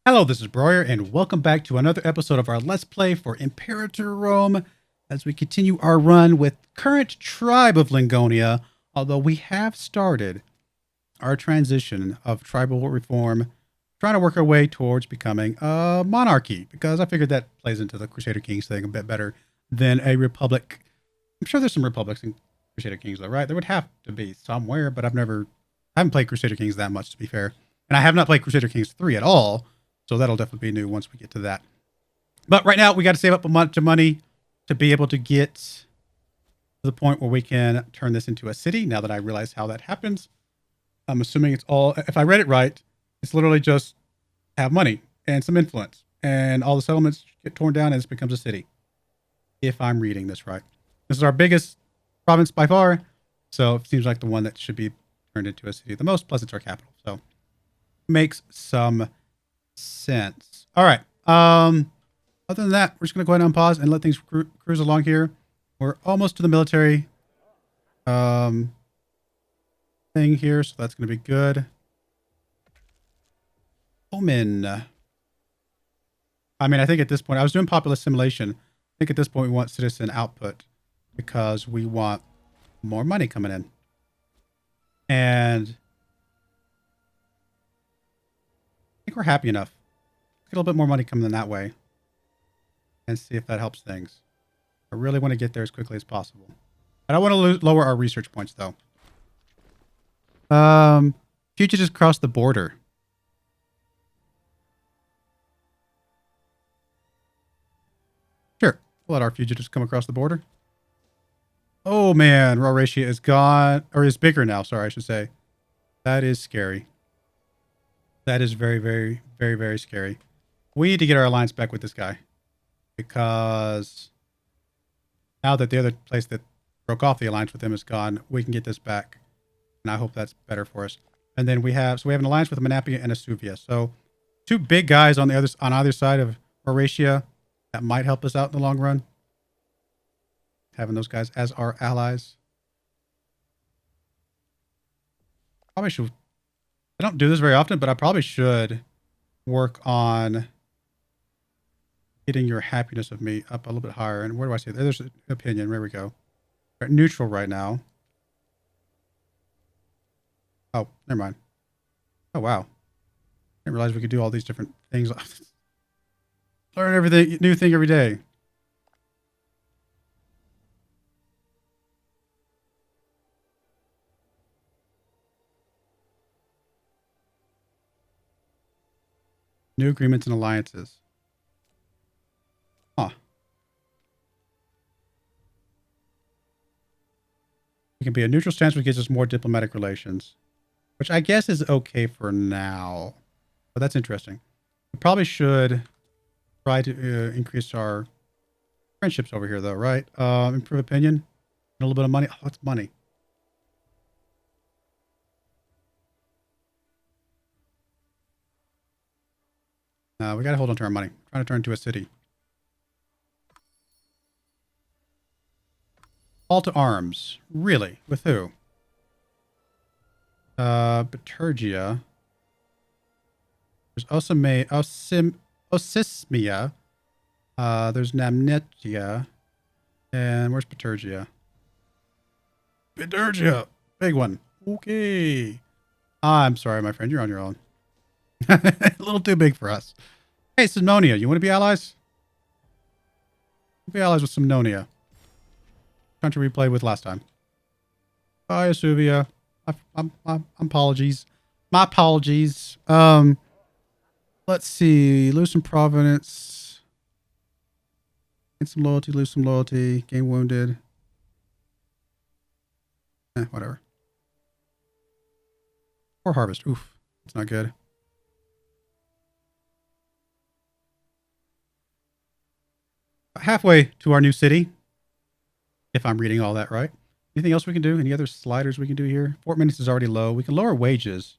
Hello, this is Broyar, and welcome back to another episode of our Let's Play for Imperator Rome as we continue our run with current tribe of Lingonia, although we have started our transition of tribal reform, trying to work our way towards becoming a monarchy, because I figured that plays into the Crusader Kings thing a bit better than a republic. I'm sure there's some republics in Crusader Kings, though, right? There would have to be somewhere, but I haven't played Crusader Kings that much, to be fair. And I have not played Crusader Kings 3 at all, so that'll definitely be new once we get to that. But right now, we got to save up a bunch of money to be able to get to the point where we can turn this into a city. Now that I realize how that happens, I'm assuming it's all, if I read it right, it's literally just have money and some influence, and all the settlements get torn down and this becomes a city. If I'm reading this right. This is our biggest province by far, so it seems like the one that should be turned into a city the most, plus it's our capital. So makes some sense. All right. Other than that, we're just going to go ahead and unpause and let things cruise along here. We're almost to the military thing here, so that's going to be good. Omen. I mean, I think at this point, I was doing populous simulation. I think at this point we want citizen output because we want more money coming in. And I think we're happy enough. Get a little bit more money coming in that way and see if that helps things. I really want to get there as quickly as possible. I don't want to lower our research points, though. Fugitives cross the border. Sure. We'll let our fugitives come across the border. Oh, man. Raw ratio is gone. Or is bigger now. Sorry, I should say. That is scary. That is very, very, very, very scary. We need to get our alliance back with this guy. Because now that the other place that broke off the alliance with him is gone, we can get this back. And I hope that's better for us. And then we have an alliance with a Menapia and a Suvia. So two big guys on either side of Horatia that might help us out in the long run. Having those guys as our allies. Probably should. I don't do this very often, but I probably should work on getting your happiness of me up a little bit higher. And where do I see that? There's an opinion. There we go. We're at neutral right now. Oh, never mind. Oh, wow. Didn't realize we could do all these different things. Learn everything, new thing every day. New agreements and alliances. Huh. It can be a neutral stance, which gives us more diplomatic relations. Which I guess is okay for now. But that's interesting. We probably should try to increase our friendships over here, though, right? Improve opinion. A little bit of money. Oh, what's money? We got to hold on to our money. Trying to turn into a city. Call to arms. Really? With who? Bitergia. There's Osismia. There's Namnetia. And where's Bitergia? Bitergia! Big one. Okay. I'm sorry, my friend. You're on your own. A little too big for us. Hey, Simonia, you want to be allies? We'll be allies with Simonia. Country we played with last time. Bye, Asuvia. I'm apologies. My apologies. Let's see. Lose some provenance. Gain some loyalty, lose some loyalty. Gain wounded. Whatever. Or harvest. Oof. That's not good. Halfway to our new city. If I'm reading all that right. Anything else we can do? Any other sliders we can do here? Fort maintenance is already low. We can lower wages.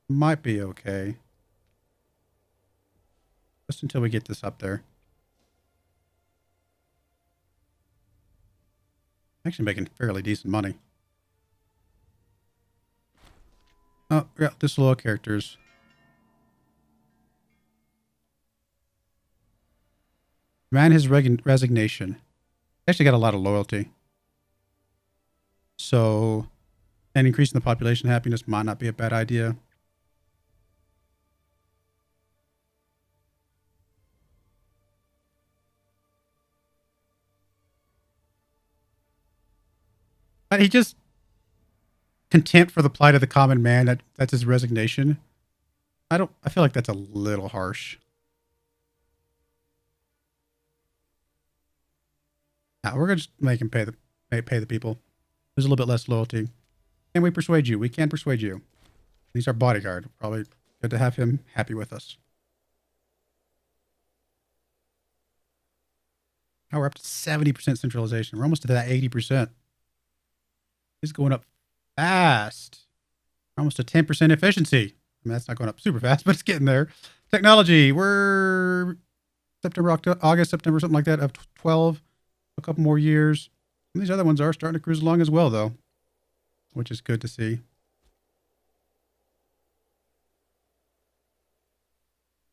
Might be okay. Just until we get this up there. Actually making fairly decent money. Oh, yeah, disloyal characters. Demand his resignation. He actually got a lot of loyalty. So, and increasing the population happiness might not be a bad idea. But he just contempt for the plight of the common man. That's his resignation. I feel like that's a little harsh. Nah, we're gonna just make him pay the people. There's a little bit less loyalty. Can we persuade you? We can persuade you. He's our bodyguard. Probably good to have him happy with us. Now we're up to 70% centralization. We're almost to that 80%. It's going up fast. We're almost to 10% efficiency. I mean, that's not going up super fast, but it's getting there. Technology. We're September, August, September, something like that, of 12. A couple more years. And these other ones are starting to cruise along as well, though, which is good to see.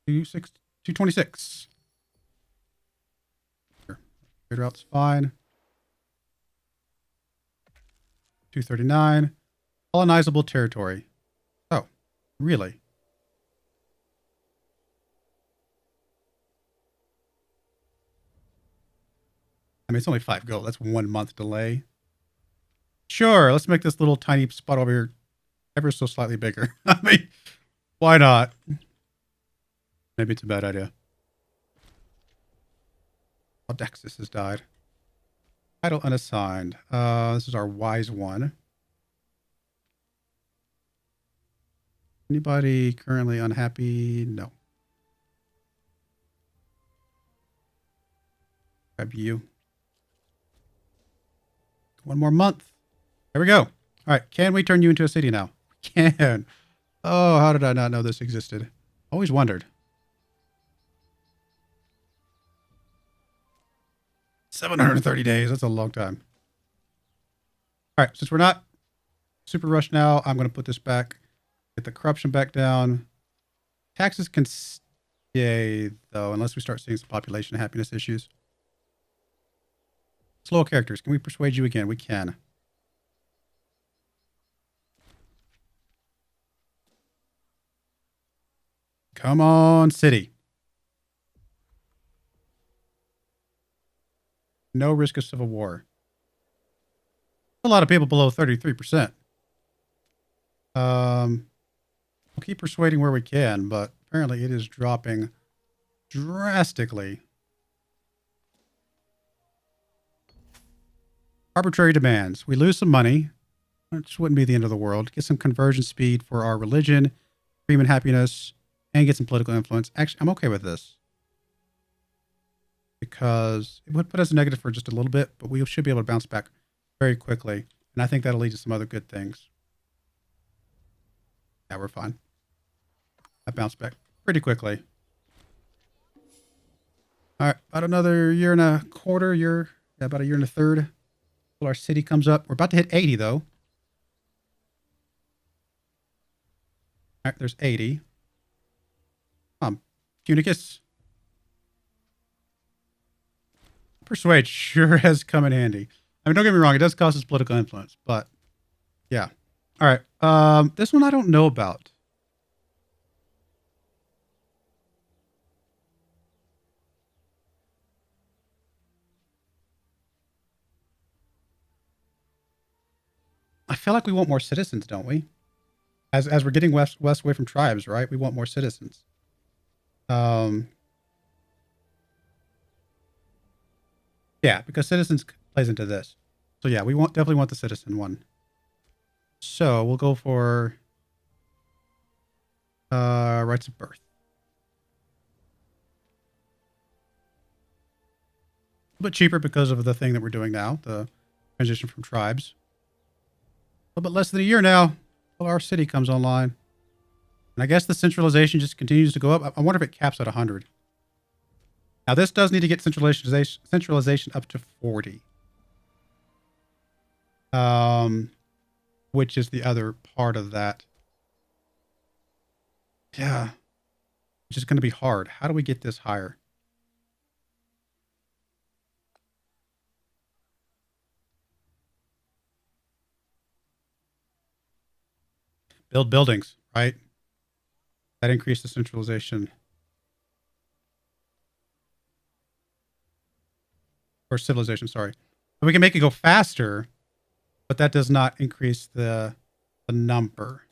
226. Trade route's fine. 239. Colonizable territory. Oh, really? I mean, it's only 5 gold. That's 1 month delay. Sure, let's make this little tiny spot over here ever so slightly bigger. I mean, why not? Maybe it's a bad idea. Aldexis has died. Title unassigned. This is our wise one. Anybody currently unhappy? No. Grab you. 1 more month. There we go. All right. Can we turn you into a city now? We can. Oh, how did I not know this existed? Always wondered. 730 days. That's a long time. All right. Since we're not super rushed now, I'm going to put this back. Get the corruption back down. Taxes can stay, though, unless we start seeing some population happiness issues. Slow characters. Can we persuade you again? We can. Come on, city. No risk of civil war. A lot of people below 33%. We'll keep persuading where we can, but apparently it is dropping drastically. Arbitrary demands. We lose some money, which wouldn't be the end of the world. Get some conversion speed for our religion, freedom and happiness, and get some political influence. Actually, I'm okay with this. Because it would put us negative for just a little bit, but we should be able to bounce back very quickly. And I think that'll lead to some other good things. Yeah, we're fine. I bounced back pretty quickly. All right, about another year and a quarter, about a year and a third. Till our city comes up. We're about to hit 80, though. All right, there's 80. Punicus. Persuade sure has come in handy. I mean, don't get me wrong, it does cost us political influence, but yeah. All right, this one I don't know about. I feel like we want more citizens, don't we? As we're getting west away from tribes, right? We want more citizens. Yeah, because citizens plays into this. So yeah, we definitely want the citizen one. So we'll go for rights of birth. A little bit cheaper because of the thing that we're doing now, the transition from tribes. A little bit less than a year now till our city comes online. And I guess the centralization just continues to go up. I wonder if it caps at 100. Now this does need to get centralization up to 40. Which is the other part of that. Yeah. Which is going to be hard. How do we get this higher? build buildings, right? That increased the centralization. Or civilization, sorry. We can make it go faster, but that does not increase the number.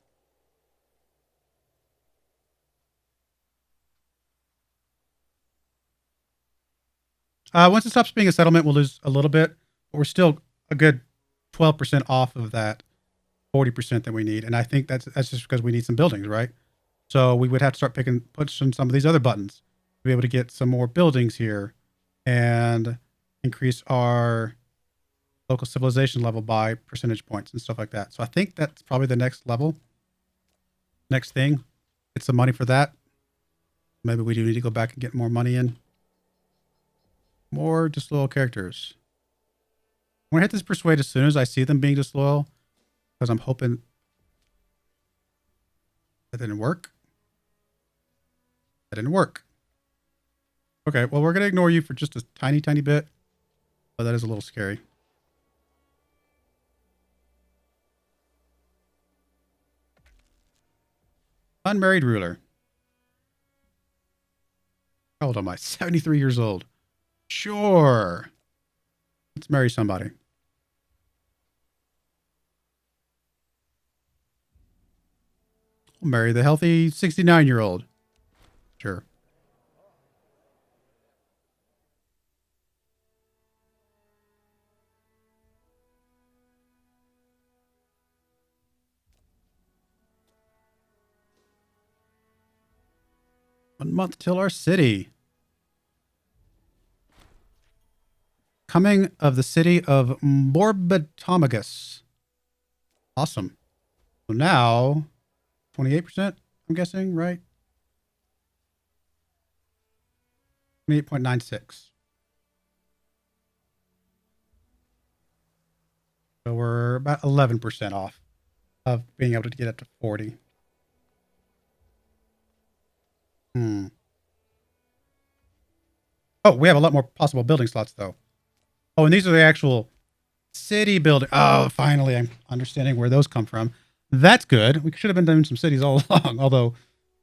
Once it stops being a settlement, we'll lose a little bit, but we're still a good 12% off of that 40% that we need. And I think that's just because we need some buildings, right? So we would have to start pushing some of these other buttons to be able to get some more buildings here and increase our local civilization level by percentage points and stuff like that. So I think that's probably the next level. Next thing, get some money for that. Maybe we do need to go back and get more money in. More disloyal characters. I'm going to hit this persuade as soon as I see them being disloyal, because I'm hoping that didn't work. That didn't work. Okay, well, we're going to ignore you for just a tiny, tiny bit, but that is a little scary. Unmarried ruler. How old am I? 73 years old. Sure. Let's marry somebody. We'll marry the healthy 69-year-old. Sure. One month till our city. Coming of the city of Morbetomagus. Awesome. So now, 28%, I'm guessing, right? 28.96. So we're about 11% off of being able to get up to 40. Oh, we have a lot more possible building slots, though. Oh, and these are the actual city building. Oh, finally, I'm understanding where those come from. That's good. We should have been doing some cities all along, although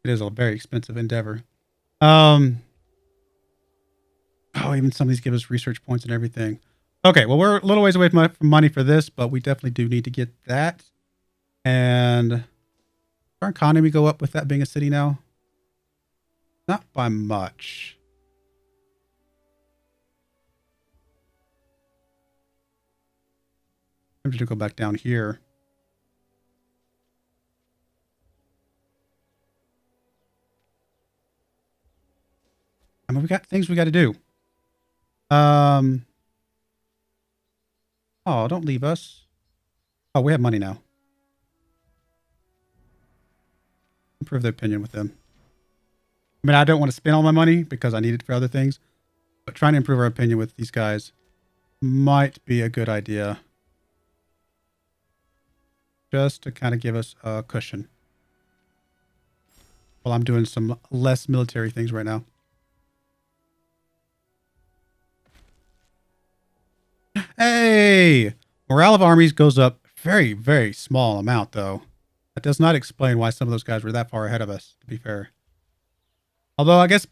it is a very expensive endeavor. Oh, even some of these give us research points and everything. Okay, well, we're a little ways away from money for this, but we definitely do need to get that. And our economy go up with that being a city now? Not by much. I'm just going to go back down here. I mean, we got things we got to do. Oh, don't leave us. Oh, we have money now. Improve their opinion with them. I mean, I don't want to spend all my money because I need it for other things, but trying to improve our opinion with these guys might be a good idea. Just to kind of give us a cushion. While I'm doing some less military things right now. Hey! Morale of armies goes up very, very small amount, though. That does not explain why some of those guys were that far ahead of us, to be fair. Although, I guess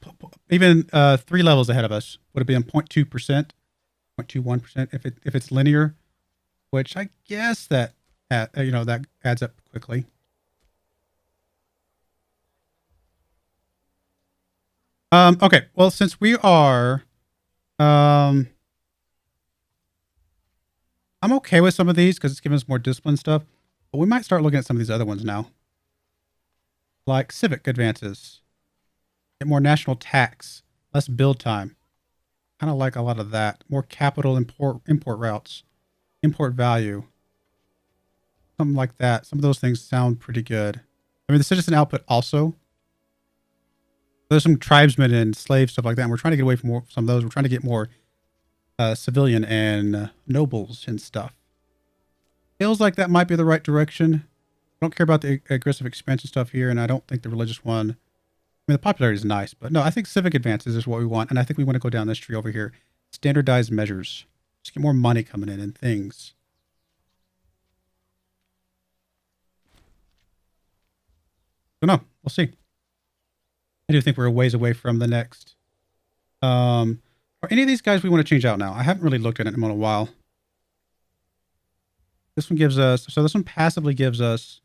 even 3 levels ahead of us would have been 0.2%, 0.21% if it's linear, which I guess that that adds up quickly. Okay, well, since we are, I'm okay with some of these because it's giving us more discipline stuff, but we might start looking at some of these other ones now. Like civic advances. Get more national tax, less build time. Kind of like a lot of that. More capital import routes, import value. Something like that. Some of those things sound pretty good. I mean, the citizen output also. There's some tribesmen and slave stuff like that. And we're trying to get away from some of those. We're trying to get more civilian and nobles and stuff. Feels like that might be the right direction. I don't care about the aggressive expansion stuff here, and I don't think the religious one. I mean, the popularity is nice, but no, I think civic advances is what we want, and I think we want to go down this tree over here. Standardized measures. Just get more money coming in and things. Don't know. We'll see. I do think we're a ways away from the next. Are any of these guys we want to change out now? I haven't really looked at it in a while. This one gives us, so this one passively gives us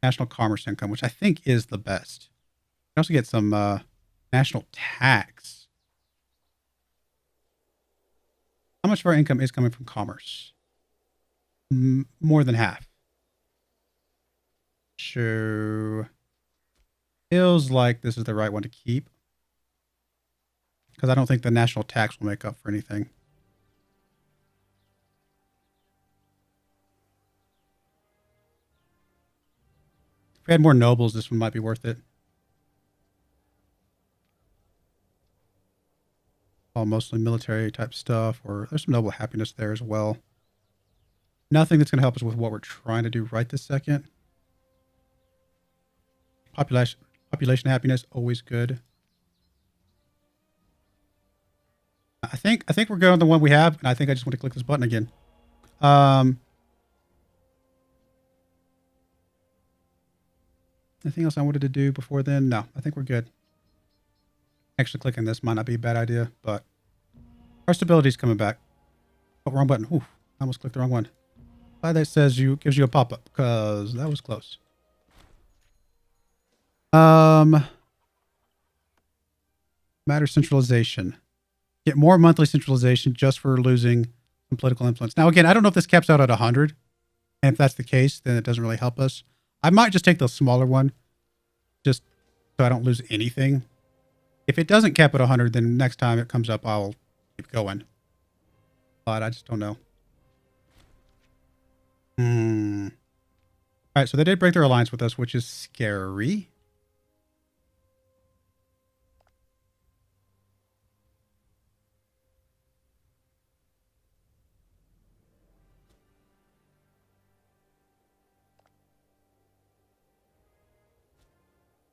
national commerce income, which I think is the best. We also get some national tax. How much of our income is coming from commerce? More than half. So feels like this is the right one to keep. Because I don't think the national tax will make up for anything. If we had more nobles, this one might be worth it. All mostly military type stuff, or there's some noble happiness there as well. Nothing that's going to help us with what we're trying to do right this second. Population happiness, always good. I think we're good on the one we have, and I think I just want to click this button again. Anything else I wanted to do before then? No, I think we're good. Actually, clicking this might not be a bad idea, but our stability's coming back. Oh, wrong button. Ooh, I almost clicked the wrong one. Glad that says gives you a pop-up, because that was close. Matter centralization. Get more monthly centralization just for losing some political influence. Now, again, I don't know if this caps out at 100. And if that's the case, then it doesn't really help us. I might just take the smaller one, just so I don't lose anything. If it doesn't cap at 100, then next time it comes up, I'll keep going. But I just don't know. All right, so they did break their alliance with us, which is scary.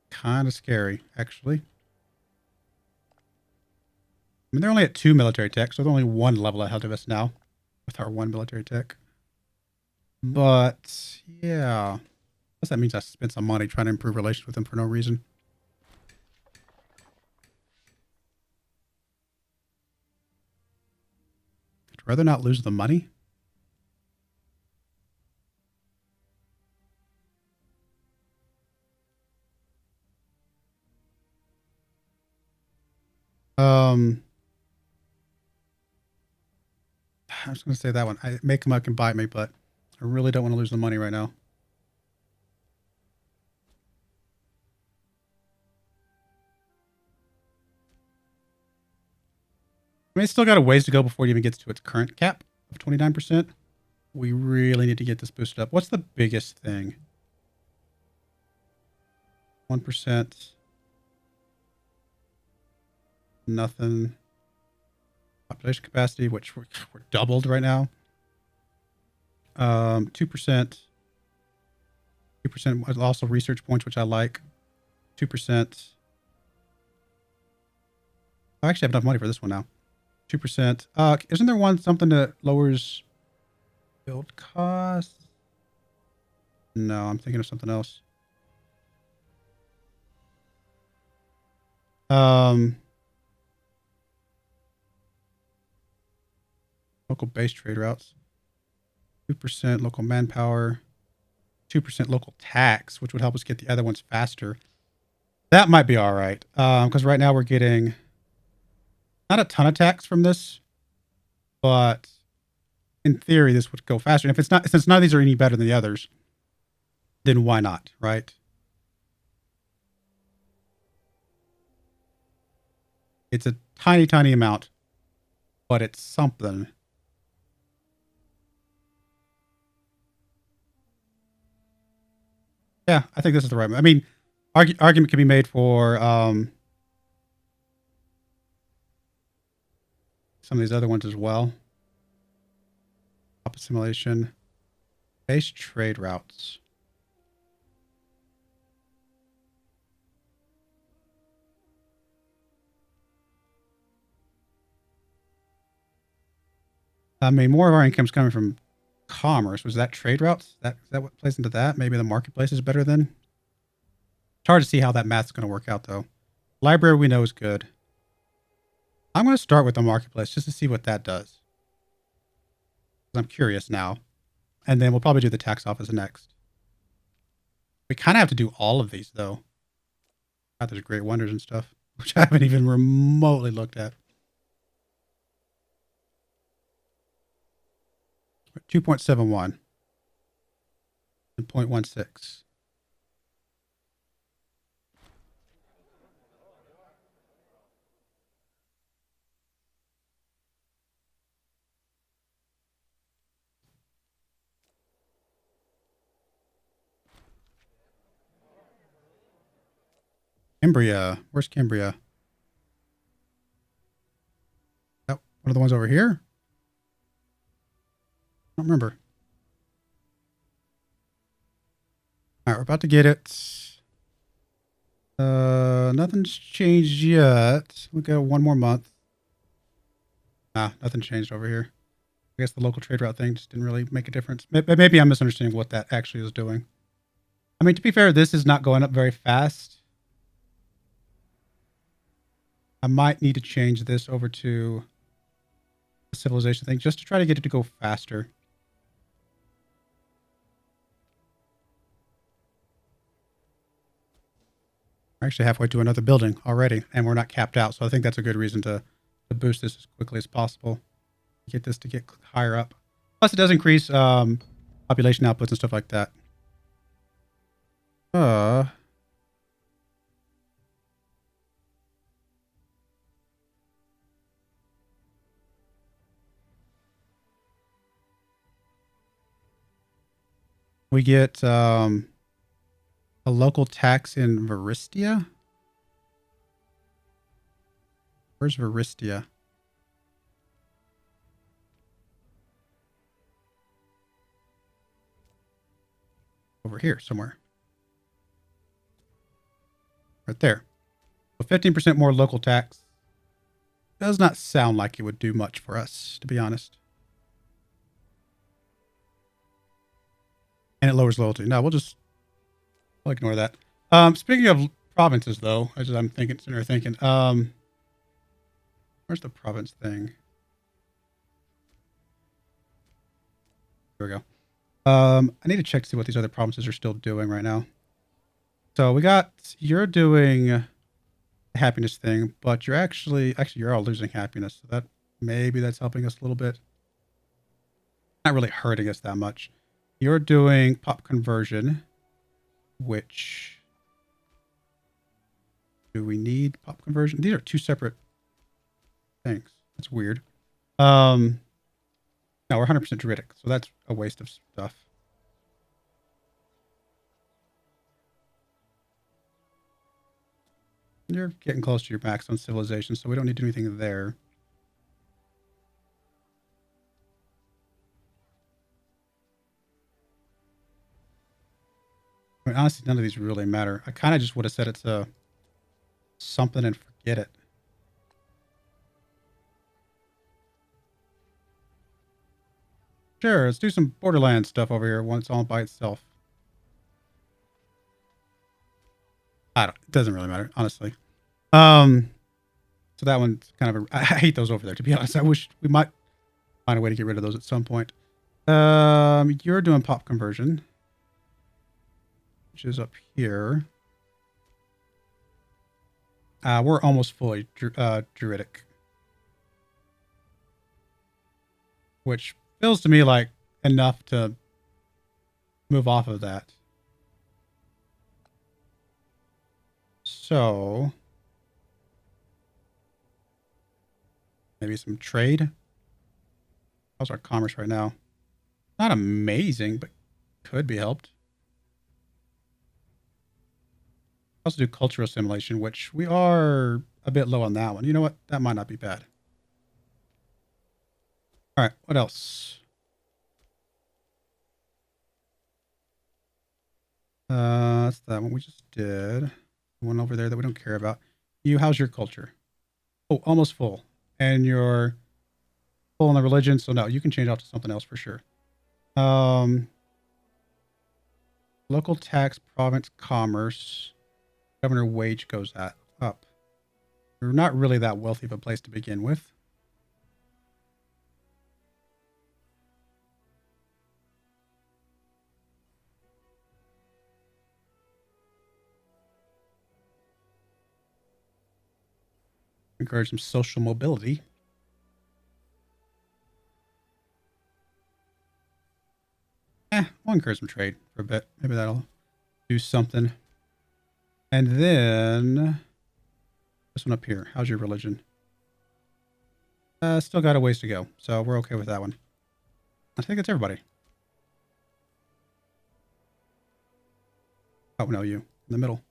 Kind of scary, actually. I mean, they're only at 2 military tech, so they're only 1 level ahead of us now with our 1 military tech. But, yeah. I guess that means I spent some money trying to improve relations with them for no reason. I'd rather not lose the money. I was going to say that one. I make them up and bite me, but I really don't want to lose the money right now. I mean, it's still got a ways to go before it even gets to its current cap of 29%. We really need to get this boosted up. What's the biggest thing? 1%. Nothing. Population capacity, which we're doubled right now. 2%. 2% also research points, which I like. 2%. I actually have enough money for this one now. 2%. Isn't there one something that lowers build costs? No, I'm thinking of something else. Local base trade routes. 2% local manpower. 2% local tax, which would help us get the other ones faster. That might be all right. Because right now we're getting not a ton of tax from this, but in theory this would go faster. And if it's not, since none of these are any better than the others, then why not, right? It's a tiny, tiny amount, but it's something. Yeah, I think this is the right one. I mean, argument can be made for some of these other ones as well. Op assimilation. Base trade routes. I mean, more of our income's coming from commerce. Was that trade routes? Is that what plays into that? Maybe the marketplace is better then? It's hard to see how that math's going to work out, though. Library we know is good. I'm going to start with the marketplace just to see what that does. I'm curious now. And then we'll probably do the tax office next. We kind of have to do all of these, though. God, there's great wonders and stuff, which I haven't even remotely looked at. 2.71 and 0.16. Cambria. Where's Cambria? Oh, one of the ones over here? I don't remember. All right, we're about to get it. Nothing's changed yet. We'll go one more month. Nah, nothing changed over here. I guess the local trade route thing just didn't really make a difference. Maybe I'm misunderstanding what that actually is doing. I mean, to be fair, this is not going up very fast. I might need to change this over to the civilization thing just to try to get it to go faster. We're actually halfway to another building already, and we're not capped out, so I think that's a good reason to boost this as quickly as possible. Get this to get higher up. Plus, it does increase population outputs and stuff like that. We get a local tax in Varistia. Where's Varistia? Over here somewhere. Right there. So 15% more local tax. Does not sound like it would do much for us, to be honest. And it lowers loyalty. No, we'll ignore that. Speaking of provinces, though, as I'm thinking, where's the province thing? Here we go. I need to check to see what these other provinces are still doing right now. So you're doing the happiness thing, but you're actually you're all losing happiness. So maybe that's helping us a little bit. Not really hurting us that much. You're doing pop conversion, which do we need pop conversion? These are two separate things. That's weird. No, we're 100% Druidic, so that's a waste of stuff. You're getting close to your max on civilization, so we don't need to do anything there. I mean, honestly, none of these really matter. I kind of just would have said it's a something and forget it. Sure, let's do some Borderlands stuff over here once all by itself. It doesn't really matter, honestly. So that one's kind of I hate those over there, to be honest. I wish we might find a way to get rid of those at some point. You're doing pop conversion, which is up here. We're almost fully Druidic, which feels to me like enough to move off of that. So maybe some trade. How's our commerce right now? Not amazing, but could be helped. Also do cultural assimilation, which we are a bit low on that one. You know what? That might not be bad. All right, what else? That's that one we just did. One over there that we don't care about. How's your culture? Oh, almost full. And you're full on the religion, so no, you can change off to something else for sure. Local tax, province, commerce. Governor wage goes up. We're not really that wealthy of a place to begin with. Encourage some social mobility. We'll encourage some trade for a bit. Maybe that'll do something. And then this one up here. How's your religion? Still got a ways to go, so we're okay with that one. I think that's everybody. Oh, no, you. In the middle.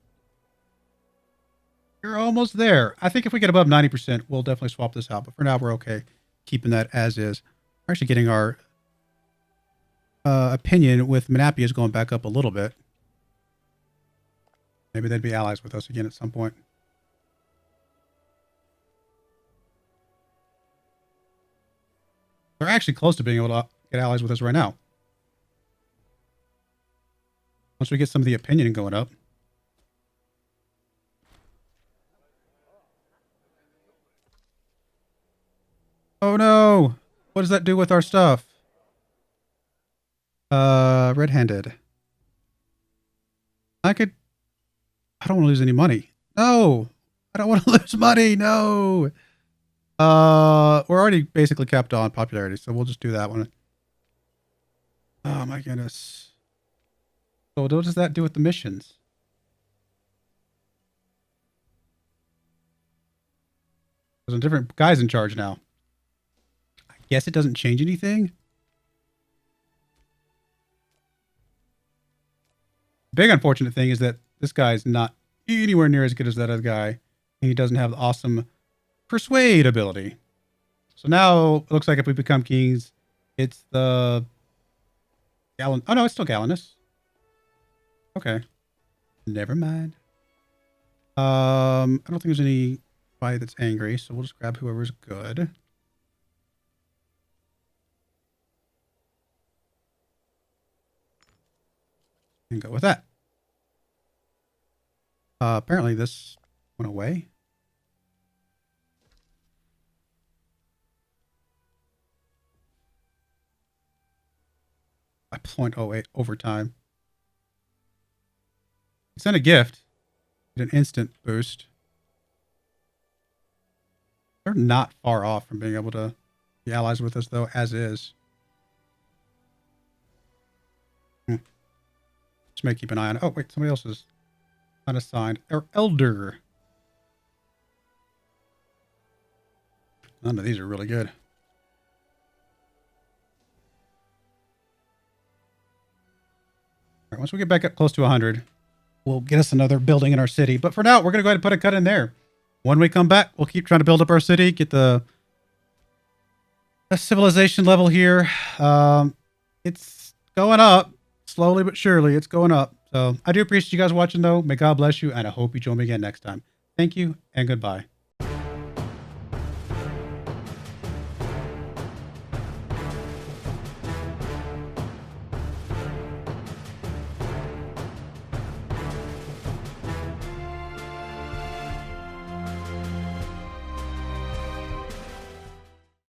You're almost there. I think if we get above 90%, we'll definitely swap this out. But for now, we're okay keeping that as is. We're actually getting our opinion with Menapia is going back up a little bit. Maybe they'd be allies with us again at some point. They're actually close to being able to get allies with us right now. Once we get some of the opinion going up. Oh no! What does that do with our stuff? Red-handed. I don't want to lose any money. No! I don't want to lose money! No! We're already basically capped on popularity, so we'll just do that one. Oh my goodness. So what does that do with the missions? There's a different guys in charge now. I guess it doesn't change anything. Big unfortunate thing is that this guy is not anywhere near as good as that other guy. And he doesn't have the awesome persuade ability. So now it looks like if we become kings, it's the Gallon. Oh no, it's still Gallinus. Okay. Never mind. I don't think there's anybody that's angry, so we'll just grab whoever's good. And go with that. Apparently this went away. By 0.08 overtime. Send a gift. Get an instant boost. They're not far off from being able to be allies with us, though, as is. Just may keep an eye on it. Oh, wait, somebody else is unassigned. Our elder. None of these are really good. All right, once we get back up close to 100, we'll get us another building in our city. But for now, we're going to go ahead and put a cut in there. When we come back, we'll keep trying to build up our city, get the civilization level here. It's going up. Slowly but surely, it's going up. So I do appreciate you guys watching, though. May God bless you, and I hope you join me again next time. Thank you, and goodbye.